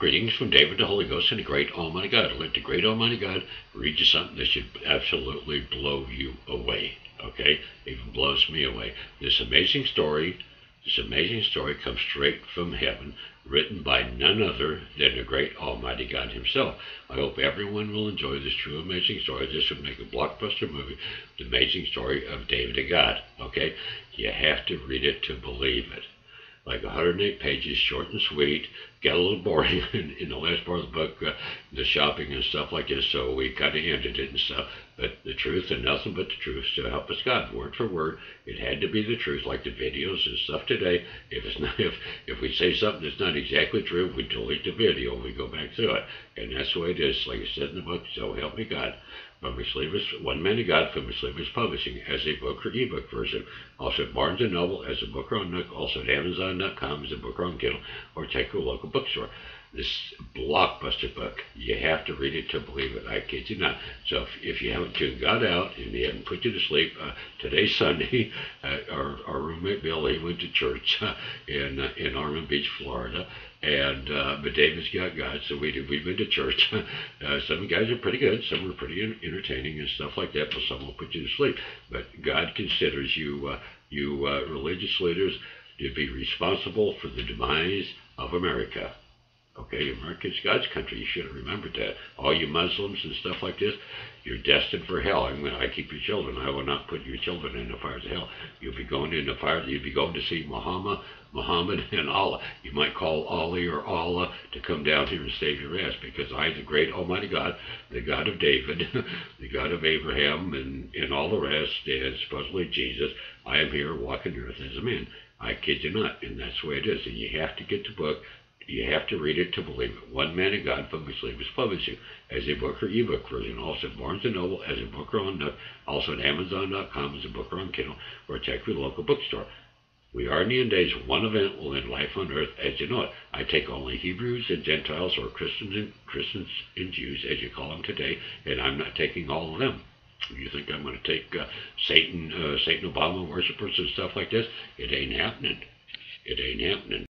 Greetings from David the Holy Ghost and the great Almighty God. Let the great Almighty God read you something that should absolutely blow you away. Okay? Even blows me away. This amazing story comes straight from heaven, written by none other than the great Almighty God himself. I hope everyone will enjoy this true amazing story. This would make a blockbuster movie, the amazing story of David the God. Okay? You have to read it to believe it. Like 108 pages, short and sweet. Got a little boring in the last part of the book, the shopping and stuff like this, so we kind of ended it and stuff. But the truth and nothing but the truth, so help us God, word for word. It had to be the truth, like the videos and stuff today. If it's not, if we say something that's not exactly true, we delete the video and we go back through it. And that's the way it is, like it said in the book, so help me God. From McSleevis, One Man of God from McSleevis Publishing as a book or ebook version. Also at Barnes & Noble as a book or on Nook. Also at Amazon.com as a book or on Kindle. Or take your local bookstore. This blockbuster book, you have to read it to believe it. I kid you not. So if you haven't tuned God out and he haven't put you to sleep, today's Sunday, our roommate Bill, he went to church in Ormond Beach, Florida. And but David's got God, so we've been to church. Some guys are pretty good, some are pretty entertaining and stuff like that, but some will put you to sleep. But God considers you religious leaders to be responsible for the demise of America. Okay, America's God's country. You should have remembered that. All you Muslims and stuff like this, you're destined for hell. I keep your children. I will not put your children in the fires of hell. You'll be going in the fire. You'll be going to see Muhammad and Allah. You might call Ali or Allah to come down here and save your ass, because I, the great Almighty God, the God of David, the God of Abraham, and all the rest, and supposedly Jesus, I am here walking the earth as a man. I kid you not, and that's the way it is. And you have to get the book. You have to read it to believe it. One Man of God from McSleevis Publishing as a book or ebook version. Also at Barnes & Noble as a book or on Nook. Also at Amazon.com as a book or on Kindle. Or check your local bookstore. We are in the end days. One event will end life on earth as you know it. I take only Hebrews and Gentiles, or Christians and Jews, as you call them today, and I'm not taking all of them. You think I'm going to take Satan Obama worshippers and stuff like this? It ain't happening. It ain't happening.